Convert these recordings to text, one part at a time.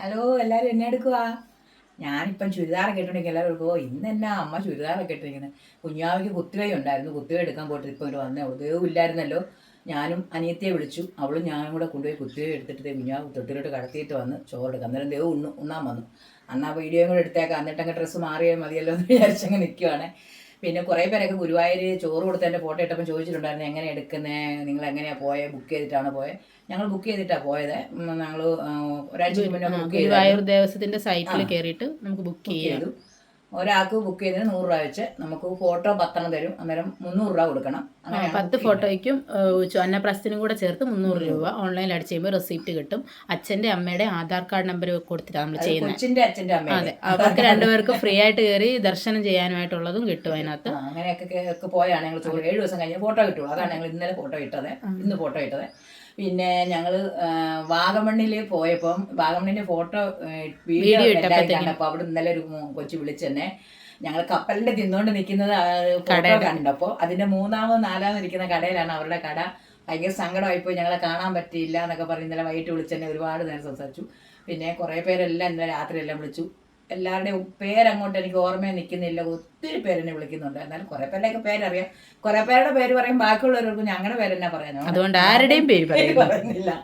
Hello, എല്ലാവരും എന്നെ എടുക്കുക. ഞാനിപ്പം ചുരിദാറൊക്കെ ഇട്ടുണ്ടെങ്കിൽ എല്ലാവരും എടുക്കുമോ ഇന്ന് എന്നാ അമ്മ ചുരിദാറൊക്കെ ഇട്ടിരിക്കുന്നത്. കുഞ്ഞാവയ്ക്ക് കുത്തിവൈ ഉണ്ടായിരുന്നു, കുത്തിവൈ എടുക്കാൻ പോയിട്ട് ഇപ്പോൾ ഒരു വന്നേ ഉള്ളൂ. ദേവും ഇല്ലായിരുന്നല്ലോ. ഞാനും അനിയത്തിയെ വിളിച്ചു, അവളും ഞാനും കൂടെ കൊണ്ടുപോയി കുത്തിവൈ എടുത്തിട്ട് കുഞ്ഞാവ് തൊട്ടിലോട്ട് കടത്തിയിട്ട് വന്ന് ചോറെടുക്കാം. അന്നേരം ദേവ് ഉണ്ണാൻ വന്നു. അന്ന് ആ വീഡിയോയും കൂടെ എടുത്തേക്കാം, എന്നിട്ടങ്ങ് ഡ്രസ്സ് മാറിയാൽ മതിയല്ലോ എന്ന് വിചാരിച്ചങ്ങ് നിൽക്കുവാണ്. പിന്നെ കുറേ പേരൊക്കെ ഗുരുവായൂർ ചോറ് കൊടുത്തതിൻ്റെ ഫോട്ടോ ഇട്ടപ്പോൾ ചോദിച്ചിട്ടുണ്ടായിരുന്നു, എങ്ങനെ എടുക്കുന്നത്, നിങ്ങൾ എങ്ങനെയാണ് പോയത്, ബുക്ക് ചെയ്തിട്ടാണ് പോയത്. ഞങ്ങൾ ബുക്ക് ചെയ്തിട്ടാണ് പോയത്. ഞങ്ങൾ ഒരാഴ്ച മുന്നേ ബുക്ക് ചെയ്തു. ഗുരുവായൂർ ദേവസ്വത്തിന്റെ സൈറ്റിൽ കയറിയിട്ട് നമുക്ക് ബുക്ക് ചെയ്തു. ഒരാൾക്ക് ബുക്ക് ചെയ്തതിന് 100 രൂപ വെച്ച് നമുക്ക് ഫോട്ടോ 10 തരും. അന്നേരം 300 രൂപ കൊടുക്കണം. 10 ഫോട്ടോയ്ക്കും അന്നപ്രസ്ഥനും കൂടെ ചേർത്ത് 300 രൂപ. ഓൺലൈനിൽ അടിച്ച് ചെയ്യുമ്പോൾ റെസിപ്റ്റ് കിട്ടും. അച്ഛൻ്റെ അമ്മയുടെ ആധാർ കാർഡ് നമ്പർ കൊടുത്തിട്ടാണ് നമ്മൾ ചെയ്യുന്നത്. അതെ, അവർക്ക് രണ്ടുപേർക്ക് ഫ്രീ ആയിട്ട് കയറി ദർശനം ചെയ്യാനായിട്ടുള്ളതും കിട്ടും അതിനകത്ത്. അങ്ങനെയൊക്കെ പോയാണ് ഞങ്ങൾ 7 ദിവസം കഴിഞ്ഞ് ഫോട്ടോ കിട്ടുള്ളൂ. അതാണ് ഞങ്ങൾ ഇന്നലെ ഫോട്ടോ ഇട്ടത്, ഇന്ന് ഫോട്ടോ ഇട്ടത്. പിന്നെ ഞങ്ങൾ വാഗമണ്ണിൽ പോയപ്പം വാഗമണ്ണിൻ്റെ ഫോട്ടോ വീഡിയോ കണ്ടപ്പോൾ അവിടെ ഇന്നലെ ഒരു കൊച്ചു വിളിച്ചെന്നെ. ഞങ്ങൾ കപ്പലിൻ്റെ തിന്നുകൊണ്ട് നിൽക്കുന്നത് ഫോട്ടോ കണ്ടപ്പോൾ അതിൻ്റെ 3ാമോ 4ാമോ ഇരിക്കുന്ന കടയിലാണ് അവരുടെ കട. ഭയങ്കര സങ്കടമായിപ്പോയി, ഞങ്ങളെ കാണാൻ പറ്റിയില്ല എന്നൊക്കെ പറഞ്ഞ് ഇന്നലെ വൈകിട്ട് വിളിച്ചെന്നെ ഒരുപാട് നേരം സംസാരിച്ചു. പിന്നെ കുറേ പേരെല്ലാം ഇന്നലെ രാത്രിയെല്ലാം വിളിച്ചു. എല്ലാവരുടെയും പേരങ്ങോട്ട് എനിക്ക് ഓർമ്മയിൽ നിൽക്കുന്നില്ല. ഒത്തിരി പേരെന്നെ വിളിക്കുന്നുണ്ട്. എന്നാലും കുറേ പേരുടെയൊക്കെ പേരറിയാം. കുറേ പേരുടെ പേര് പറയും, ബാക്കിയുള്ളവർക്ക് ഞങ്ങളുടെ പേരെന്നെ പറയാനോ, അതുകൊണ്ട് ആരുടെയും പേര് പറയുന്നില്ല.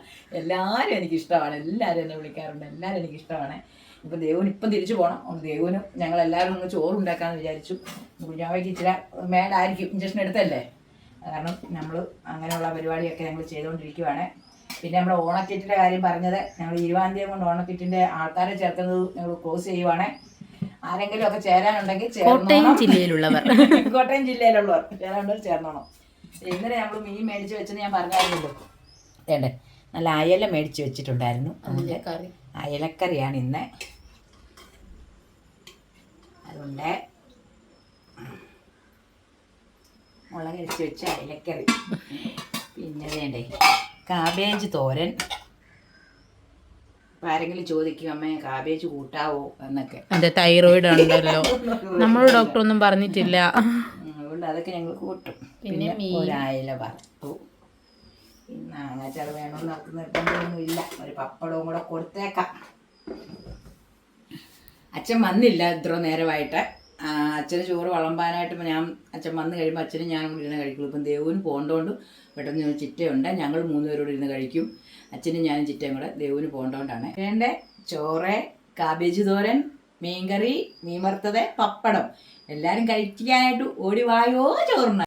എല്ലാവരും എനിക്കിഷ്ടമാണ്, എല്ലാവരും എന്നെ വിളിക്കാറുണ്ട്, എല്ലാവരും എനിക്കിഷ്ടമാണ്. ഇപ്പം ദേവുന് തിരിച്ചു പോകണം. ദേവുന് ഞങ്ങളെല്ലാവരും ഒന്ന് ചോറുണ്ടാക്കാമെന്ന് വിചാരിച്ചു. കുഞ്ഞാവയ്ക്ക് ഇച്ചിരി മേലായിരിക്കും, ഇഞ്ചക്ഷൻ എടുത്തല്ലേ. കാരണം നമ്മൾ അങ്ങനെയുള്ള പരിപാടിയൊക്കെ ഞങ്ങൾ ചെയ്തുകൊണ്ടിരിക്കുവാണ്. പിന്നെ നമ്മുടെ ഓണക്കിറ്റിൻ്റെ കാര്യം പറഞ്ഞത്, ഞങ്ങൾ 20-ാം തീയതി കൊണ്ട് ഓണക്കിറ്റിൻ്റെ ആൾക്കാരെ ചേർക്കുന്നത് ഞങ്ങൾ ക്ലോസ് ചെയ്യുവാണ്. ആരെങ്കിലും ഒക്കെ ചേരാനുണ്ടെങ്കിൽ കോട്ടയം ജില്ലയിലുള്ളവർ ചേരാനുള്ളവർ ചേർന്നോണം. ഇന്നലെ നമ്മൾ മീൻ മേടിച്ച് വെച്ചെന്ന് ഞാൻ പറഞ്ഞായിരുന്നല്ലോ. വേണ്ടേ, നല്ല അയല മേടിച്ച് വെച്ചിട്ടുണ്ടായിരുന്നു. അതിൻ്റെ അയലക്കറിയാണ് ഇന്ന്. അതുകൊണ്ട് മുളക് അരിച്ച് വെച്ച അയലക്കറി. പിന്നെ വേണ്ടേ കാബേജ് തോരൻ. ആരെങ്കിലും ചോദിക്കും, അമ്മേ കാബേജ് കൂട്ടാവോ എന്നൊക്കെ. അതെ, തൈറോയിഡ് ഉണ്ടല്ലോ. നമ്മൾ ഡോക്ടർ ഒന്നും പറഞ്ഞിട്ടില്ല, അതുകൊണ്ട് അതൊക്കെ ഞങ്ങൾ കൂട്ടും. പിന്നെ ഒരയല വറുത്തു. പിന്നെ അച്ചാർ വേണമെന്ന് നമുക്ക് നിർബന്ധമൊന്നും ഇല്ല. ഒരു പപ്പടവും കൂടെ കൊടുത്തേക്കാം. അച്ഛൻ വന്നില്ല ഇത്ര നേരമായിട്ട്. അച്ഛന് ചോറ് വിളമ്പാനായിട്ട് ഞാൻ അച്ഛൻ വന്നു കഴിയുമ്പോൾ അച്ഛനും ഞാനും കൂടി ഇരുന്ന് കഴിക്കുള്ളൂ. ഇപ്പം ദേവുവിന് പോകേണ്ടതുകൊണ്ട് പെട്ടെന്ന് ചിറ്റയുണ്ട്, ഞങ്ങൾ 3 പേരോട് ഇരുന്ന് കഴിക്കും. അച്ഛനും ഞാനും ചിറ്റയും കൂടെ. ദേവുവിന് പോകേണ്ടതുകൊണ്ടാണ്. വേണ്ടേ ചോറ്, കാബേജ് തോരൻ, മീൻകറി, മീൻ വറുത്തത്, പപ്പടം. എല്ലാവരും കഴിക്കാനായിട്ട് ഓടി വായോ ചോറുണ്ണ.